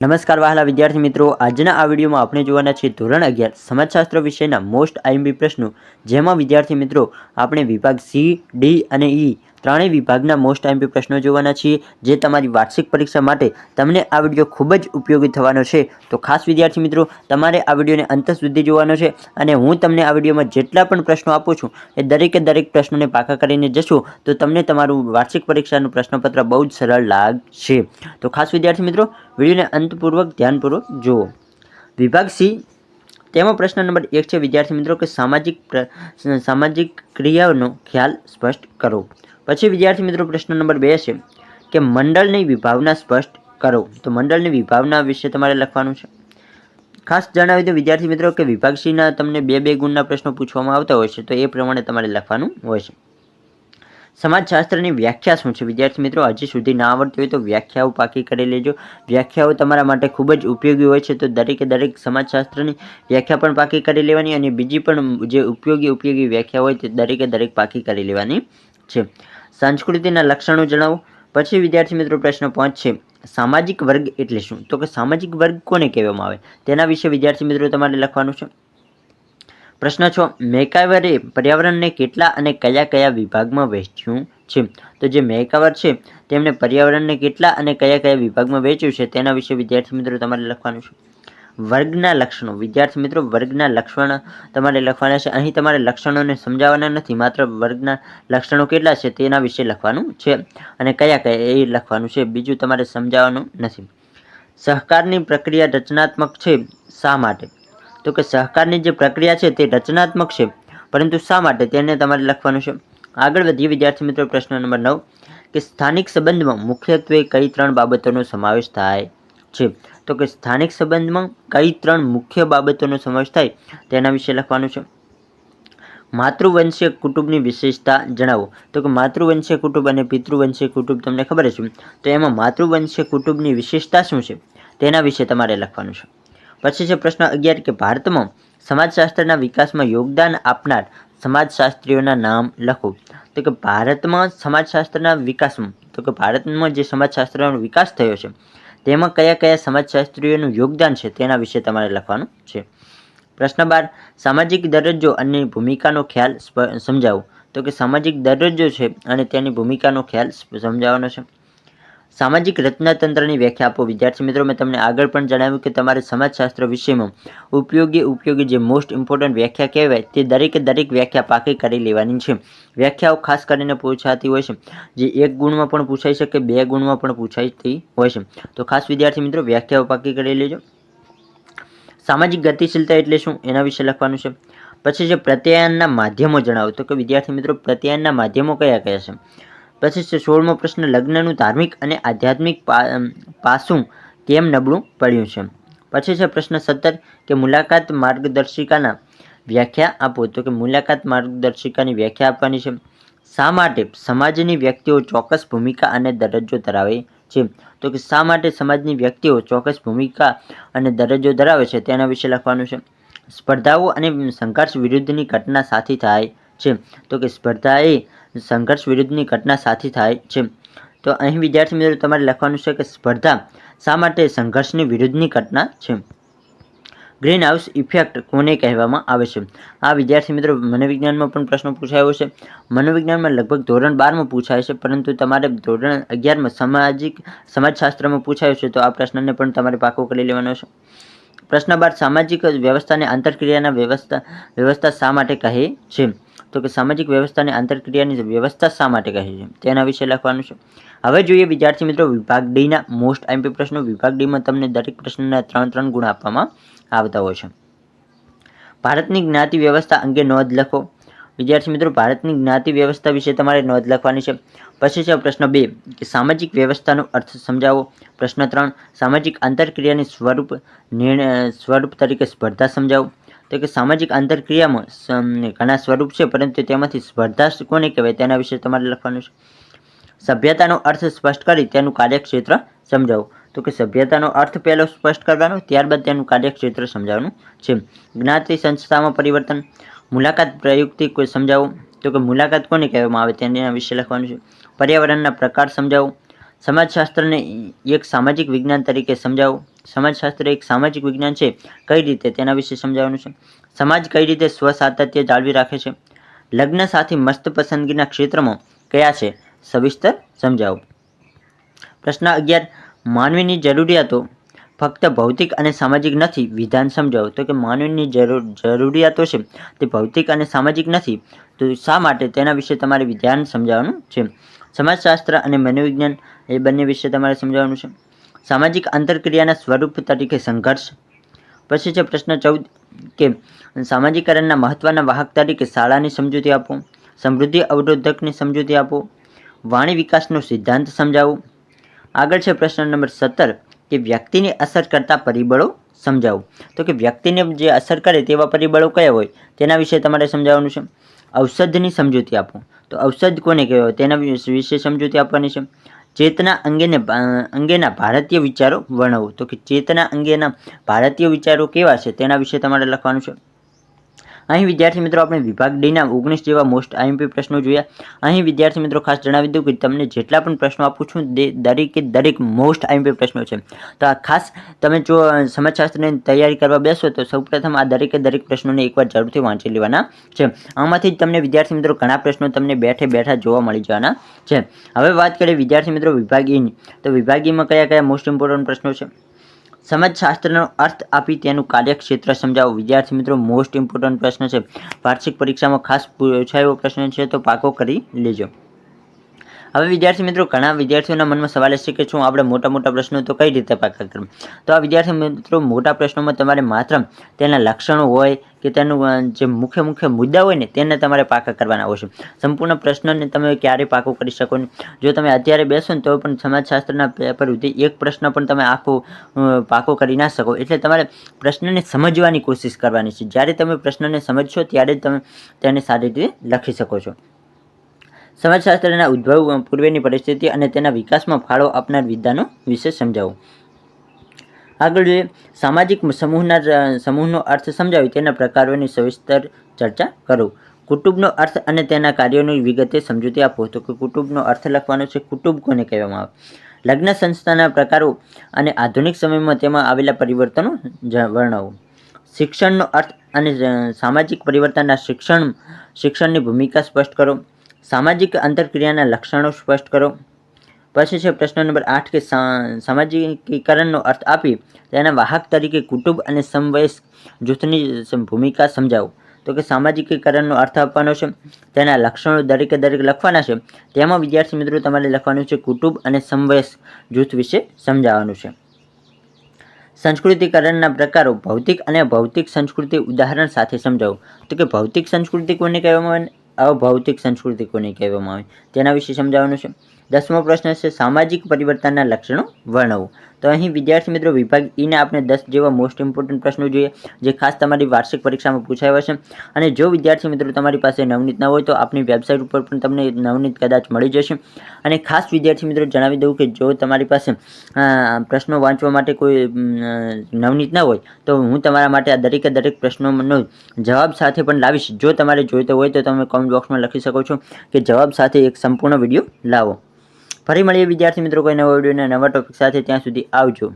નમસ્કાર વહાલા વિદ્યાર્થી મિત્રો, આજના આ વિડીયોમાં આપણે જોવાના છીએ ધોરણ 11 સમાજશાસ્ત્ર વિષયના મોસ્ટ આઈએમપી પ્રશ્નો, જેમાં વિદ્યાર્થી મિત્રો આપણે વિભાગ સી, ડી અને ઈ ત્રણેય વિભાગના મોસ્ટ આઈએમપી પ્રશ્નો જોવાના છીએ, જે તમારી વાર્ષિક પરીક્ષા માટે તમને આ વિડીયો ખૂબ જ ઉપયોગી થવાનો છે. તો ખાસ વિદ્યાર્થી મિત્રો, તમારે આ વિડીયોને અંત સુધી જોવાનો છે અને હું તમને આ વિડીયોમાં જેટલા પણ પ્રશ્નો આપું છું એ દરેક પ્રશ્નોને પાકા કરીને જશો તો તમને તમારું વાર્ષિક પરીક્ષાનું પ્રશ્નપત્ર બહુ જ સરળ લાગશે. તો ખાસ વિદ્યાર્થી મિત્રો, વિડીયોને અંતપૂર્વક ધ્યાનપૂર્વક જુઓ. વિભાગ સી, તેમાં પ્રશ્ન નંબર 1 છે વિદ્યાર્થી મિત્રો કે સામાજિક ક્રિયાઓનો ખ્યાલ સ્પષ્ટ કરો. પછી વિદ્યાર્થી મિત્રો પ્રશ્ન નંબર 2 છે કે મંડળની વિભાવના સ્પષ્ટ કરો. તો મંડળની વિભાવના વિશે તમારે લખવાનું છે. ખાસ જણાવી દો વિદ્યાર્થી મિત્રો કે વિભાગ સીના તમને 2 ગુણના પ્રશ્નો પૂછવામાં આવતા હોય છે, તો એ પ્રમાણે તમારે લખવાનું હોય છે. સમાજશાસ્ત્રની વ્યાખ્યા શું છે વિદ્યાર્થી મિત્રો? હજી સુધી ના આવડતી હોય તો વ્યાખ્યાઓ પાકી કરી લેજો. વ્યાખ્યાઓ તમારા માટે ખૂબ જ ઉપયોગી હોય છે, તો દરેક સમાજશાસ્ત્રની વ્યાખ્યા પણ પાકી કરી લેવાની અને બીજી પણ જે ઉપયોગી વ્યાખ્યા હોય તે દરેક પાકી કરી લેવાની છે. સંસ્કૃતિના લક્ષણો જણાવો. પછી વિદ્યાર્થી મિત્રો પ્રશ્ન 5 છે સામાજિક વર્ગ એટલે શું? તો કે સામાજિક વર્ગ કોને કહેવામાં આવે તેના વિશે વિદ્યાર્થી મિત્રો તમારે લખવાનું છે. પ્રશ્ન 6, મેકાવરે પર્યાવરણને કેટલા અને કયા વિભાગમાં વહેંચ્યું છે? તો જે મેકાવર છે તેમણે પર્યાવરણને કેટલા અને કયા વિભાગમાં વહેંચ્યું છે તેના વિશે વિદ્યાર્થી મિત્રો તમારે લખવાનું છે. વર્ગના લક્ષણો. વિદ્યાર્થી મિત્રો વર્ગના લક્ષણો તમારે લખવાના છે. અહીં તમારે લક્ષણોને સમજાવવાના નથી, માત્ર વર્ગના લક્ષણો કેટલા છે તેના વિશે લખવાનું છે અને કયા એ લખવાનું છે, બીજું તમારે સમજાવવાનું નથી. સહકારની પ્રક્રિયા રચનાત્મક છે, શા માટે? તો કે સહકારની જે પ્રક્રિયા છે તે રચનાત્મક છે, પરંતુ શા માટે તેને તમારે લખવાનું છે. આગળ વધીએ વિદ્યાર્થી મિત્રો પ્રશ્ન નંબર 9 કે સ્થાનિક સંબંધમાં મુખ્યત્વે કઈ 3 બાબતોનો સમાવેશ થાય છે? તો કે સ્થાનિક સંબંધમાં કઈ 3 મુખ્ય બાબતોનો સમાવેશ થાય તેના વિશે લખવાનું છે. માતૃવંશીય કુટુંબની વિશેષતા જણાવો. તો કે માતૃવંશીય કુટુંબ અને પિતૃવંશીય કુટુંબ તમને ખબર છે, તો એમાં માતૃવંશીય કુટુંબની વિશેષતા શું છે તેના વિશે તમારે લખવાનું છે. પછી છે પ્રશ્ન 11 કે ભારતમાં સમાજશાસ્ત્રના વિકાસમાં યોગદાન આપનાર સમાજશાસ્ત્રીઓના નામ લખો. તો કે ભારતમાં સમાજશાસ્ત્રના વિકાસમાં, તો કે ભારતમાં જે સમાજશાસ્ત્રનો વિકાસ થયો છે તેમાં કયા સમાજશાસ્ત્રીઓનું યોગદાન છે તેના વિશે તમારે લખવાનું છે. પ્રશ્ન 12, સામાજિક દરજ્જો અને ભૂમિકાનો ખ્યાલ સમજાવો. તો કે સામાજિક દરજ્જો છે અને તેની ભૂમિકાનો ખ્યાલ સમજાવવાનો છે. સામાજિક રચનાતંત્રની વ્યાખ્યા આપો. વિદ્યાર્થી મિત્રો મેં તમને આગળ પણ જણાવ્યું કે તમારે સમાજશાસ્ત્ર વિષયમાં ઉપયોગી જે મોસ્ટ ઇમ્પોર્ટન્ટ વ્યાખ્યા કહેવાય તે દરેક વ્યાખ્યા પાકી કરી લેવાની છે. વ્યાખ્યાઓ ખાસ કરીને પૂછાતી હોય છે, જે 1 ગુણમાં પણ પૂછાઈ શકે, 2 ગુણમાં પણ પૂછાતી હોય છે, તો ખાસ વિદ્યાર્થી મિત્રો વ્યાખ્યાઓ પાકી કરી લેજો. સામાજિક ગતિશીલતા એટલે શું એના વિશે લખવાનું છે. પછી જે પ્રત્યાયનના માધ્યમો જણાવો. તો કે વિદ્યાર્થી મિત્રો પ્રત્યાયનના માધ્યમો કયા છે. પછી છે 16મો પ્રશ્ન, લગ્નનું ધાર્મિક અને આધ્યાત્મિક પાસું કેમ નબળું પડ્યું છે. પછી છે પ્રશ્ન 17 કે મુલાકાત માર્ગદર્શિકાના વ્યાખ્યા આપો. તો કે મુલાકાત માર્ગદર્શિકાની વ્યાખ્યા આપવાની છે. શા માટે સમાજની વ્યક્તિઓ ચોક્કસ ભૂમિકા અને દરજ્જો ધરાવે છે? તો કે શા માટે સમાજની વ્યક્તિઓ ચોક્કસ ભૂમિકા અને દરજ્જો ધરાવે છે તેના વિશે લખવાનું છે. સ્પર્ધાઓ અને સંઘર્ષ વિરુદ્ધની ઘટના સાથી થાય છે. તો કે સ્પર્ધા એ સંઘર્ષ વિરુદ્ધની ઘટના સાથી થાય છે. તો અહીં વિદ્યાર્થી મિત્રો તમારે લખવાનું છે કે સ્પર્ધા શા માટે સંઘર્ષની વિરુદ્ધની ઘટના છે. ગ્રીન હાઉસ ઇફેક્ટ કોને કહેવામાં આવે છે? આ વિદ્યાર્થી મિત્રો મનોવિજ્ઞાનમાં પણ પ્રશ્નો પૂછાયો છે. મનોવિજ્ઞાનમાં લગભગ ધોરણ 12માં પૂછાય છે, પરંતુ તમારે ધોરણ 11માં સમાજશાસ્ત્રમાં પૂછાયો છે, તો આ પ્રશ્નને પણ તમારે પાકો કરી લેવાનો છે. પ્રશ્ન 12, સામાજિક વ્યવસ્થાને આંતરક્રિયાના વ્યવસ્થા શા માટે કહે છે? તો કે સામાજિક વ્યવસ્થાને આંતરક્રિયાની વ્યવસ્થા શા માટે કહે છે તેના વિશે લખવાનું છે. હવે જોઈએ વિદ્યાર્થી મિત્રો વિભાગ ડીના મોસ્ટ આઈએમપી પ્રશ્નો. વિભાગ ડીમાં તમને દરેક પ્રશ્નના 3 ગુણ આપવામાં આવતા હોય છે. ભારતની જ્ઞાતિ વ્યવસ્થા અંગે નોંધ લખો. વિદ્યાર્થી મિત્રો ભારતની જ્ઞાતિ વ્યવસ્થા વિશે તમારે નોંધ લખવાની છે. પછી છે પ્રશ્ન 2 કે સામાજિક વ્યવસ્થાનો અર્થ સમજાવો. પ્રશ્ન 3, સામાજિક આંતરક્રિયાની સ્વરૂપ તરીકે સ્પર્ધા સમજાવો. તો કે સામાજિક આંતરક્રિયામાં ઘણા સ્વરૂપ છે, પરંતુ તેમાંથી સ્પર્ધા કોને કહેવાય તેના વિશે તમારે લખવાનું છે. સભ્યતાનો અર્થ સ્પષ્ટ કરી તેનું કાર્યક્ષેત્ર સમજાવો. તો કે સભ્યતાનો અર્થ પહેલો સ્પષ્ટ કરવાનો, ત્યારબાદ તેનું કાર્યક્ષેત્ર સમજાવવાનું છે. જ્ઞાતિ સંસ્થામાં પરિવર્તન. મુલાકાત પ્રયુક્તિ કોઈ સમજાવો. તો કે મુલાકાત કોને કહેવામાં આવે તેના વિશે લખવાનું છે. પર્યાવરણના પ્રકાર સમજાવો. સમાજશાસ્ત્રને એક સામાજિક વિજ્ઞાન તરીકે સમજાવો. સમાજશાસ્ત્ર એક સામાજિક વિજ્ઞાન છે, કઈ રીતે તેના વિશે સમજાવવાનું છે. સમાજ કઈ રીતે સ્વસાતત્ય જાળવી રાખે છે. લગ્ન સાથી મસ્ત પસંદગીના ક્ષેત્રમાં કયા છે, સવિસ્તર સમજાવો. પ્રશ્ન 11 માનવીની જરૂરિયાતો ફક્ત ભૌતિક અને સામાજિક નથી, વિધાન સમજાવો. તો કે માનવીની જરૂરિયાતો છે તે ભૌતિક અને સામાજિક નથી, તો શા માટે તેના વિશે તમારે વિધાન સમજાવવાનું છે. સમાજશાસ્ત્ર અને મનોવિજ્ઞાન એ બંને વિશે તમારે સમજાવવાનું છે. સામાજિક આંતરક્રિયાના સ્વરૂપ તરીકે સંઘર્ષ. પછી છે પ્રશ્ન 14 કે સામાજિકરણના મહત્વના વાહક તરીકે શાળાની સમજૂતી આપો. સમૃદ્ધિ અવરોધકની સમજૂતી આપો. વાણી વિકાસનો સિદ્ધાંત સમજાવો. આગળ છે પ્રશ્ન નંબર 17 કે વ્યક્તિને અસર કરતા પરિબળો સમજાવો. તો કે વ્યક્તિને જે અસર કરે તેવા પરિબળો કયા હોય તેના વિશે તમારે સમજાવવાનું છે. ઔષધની સમજૂતી આપો. તો ઔષધ કોને કહેવાય તેના વિશે સમજૂતી આપવાની છે. ચેતના અંગેના ભારતીય વિચારો વર્ણવો. તો કે ચેતના અંગેના ભારતીય વિચારો કેવા છે તેના વિશે તમારે લખવાનું છે. અહીં વિદ્યાર્થી મિત્રો આપણે વિભાગ ડીના 19 જેવા મોસ્ટ આઈએમપી પ્રશ્નો જોયા. અહીં વિદ્યાર્થી મિત્રો ખાસ જણાવી દઉં કે તમને જેટલા પણ પ્રશ્નો આપું છું દરેક મોસ્ટ આઈએમપી પ્રશ્નો છે. તો આ ખાસ તમે જો સમાજશાસ્ત્રની તૈયારી કરવા બેસો તો સૌપ્રથમ આ દરેક પ્રશ્નોને એકવાર જરૂરથી વાંચી લેવાના છે. આમાંથી જ તમને વિદ્યાર્થી મિત્રો ઘણા પ્રશ્નો તમને બેઠા જોવા મળી જવાના છે. હવે વાત કરીએ વિદ્યાર્થી મિત્રો વિભાગ ઈની. તો વિભાગ ઈમાં કયા મોસ્ટ ઇમ્પોર્ટન્ટ પ્રશ્નો છે. સમાજશાસ્ત્રનો અર્થ આપી તેનું કાર્યક્ષેત્ર સમજાવો. વિદ્યાર્થી મિત્રો મોસ્ટ ઇમ્પોર્ટન્ટ પ્રશ્ન છે. વાર્ષિક પરીક્ષામાં ખાસ પૂછાયેલો પ્રશ્ન છે, તો પાકો કરી લેજો. હવે વિદ્યાર્થી મિત્રો ઘણા વિદ્યાર્થીઓના મનમાં સવાલ છે કે શું આપણે મોટા પ્રશ્નો તો કઈ રીતે પાકા કરવા. તો આ વિદ્યાર્થી મિત્રો મોટા પ્રશ્નોમાં તમારે માત્ર તેના લક્ષણો હોય કે તેનું જે મુખ્ય મુદ્દા હોય ને તેને તમારે પાકા કરવાના હોય છે. સંપૂર્ણ પ્રશ્નને તમે ક્યારે પાકો કરી શકો નહીં. જો તમે અત્યારે બેસો ને તો પણ સમાજશાસ્ત્રના પેપર સુધી એક પ્રશ્ન પણ તમે આખો પાકો કરી ના શકો. એટલે તમારે પ્રશ્નને સમજવાની કોશિશ કરવાની છે. જ્યારે તમે પ્રશ્નને સમજશો ત્યારે જ તમે તેને સારી રીતે લખી શકો છો. સમાજશાસ્ત્રના ઉદ્ભવ પૂર્વેની પરિસ્થિતિ અને તેના વિકાસમાં ફાળો આપનાર વિધાનો વિશે સમજાવો. આગળ જોઈએ સામાજિક સમૂહનો અર્થ સમજાવી તેના પ્રકારોની સવિસ્તર ચર્ચા કરો. કુટુંબનો અર્થ અને તેના કાર્યોની વિગતે સમજૂતી આપો. તો કે કુટુંબનો અર્થ લખવાનો છે. કુટુંબ કોને કહેવામાં આવે. લગ્ન સંસ્થાના પ્રકારો અને આધુનિક સમયમાં તેમાં આવેલા પરિવર્તનો વર્ણવો. શિક્ષણનો અર્થ અને સામાજિક પરિવર્તનના શિક્ષણની ભૂમિકા સ્પષ્ટ કરો. સામાજિક આંતરક્રિયાના લક્ષણો સ્પષ્ટ કરો. પછી છે પ્રશ્ન નંબર 8 કે સામાજિકીકરણનો અર્થ આપી તેના વાહક તરીકે કુટુંબ અને સમવયસ્ક જૂથની ભૂમિકા સમજાવો. તો કે સામાજિકીકરણનો અર્થ આપવાનો છે, તેના લક્ષણો દરેક લખવાના છે. તેમાં વિદ્યાર્થી મિત્રો તમારે લખવાનું છે કુટુંબ અને સમવયસ્ક જૂથ વિશે સમજાવવાનું છે. સંસ્કૃતિકરણના પ્રકારો ભૌતિક અને અભૌતિક સંસ્કૃતિ ઉદાહરણ સાથે સમજાવો. તો કે ભૌતિક સંસ્કૃતિ કોને કહેવામાં આવે, અભૌતિક સંસ્કૃતિ કોને કહેવામાં આવે તેના વિશે સમજાવવાનું છે. 10મો પ્રશ્ન છે સામાજિક પરિવર્તનના લક્ષણો વર્ણવો. તો અહીં વિદ્યાર્થી મિત્રો વિભાગ ઈના આપણે 10 જેવા મોસ્ટ ઇમ્પોર્ટન્ટ પ્રશ્નો જોઈએ જે ખાસ તમારી વાર્ષિક પરીક્ષામાં પૂછાયા છે. અને જો વિદ્યાર્થી મિત્રો તમારી પાસે નવનીત ના હોય તો આપણી વેબસાઇટ ઉપર પણ તમને નવનીત કદાચ મળી જશે. અને ખાસ વિદ્યાર્થી મિત્રો જણાવી દઉં કે જો તમારી પાસે પ્રશ્નો વાંચવા માટે કોઈ નવનીત ના હોય તો હું તમારા માટે આ દરેક પ્રશ્નોનો જવાબ સાથે પણ લાવીશ. જો તમારે જોઈતો હોય તો તમે કોમેન્ટ બોક્સમાં લખી શકો છો કે જવાબ સાથે એક સંપૂર્ણ વિડીયો લાવો. ફરી મળીએ વિદ્યાર્થી મિત્રો કોઈ નવા વિડીયોના નવા ટોપિક સાથે. ત્યાં સુધી આવજો.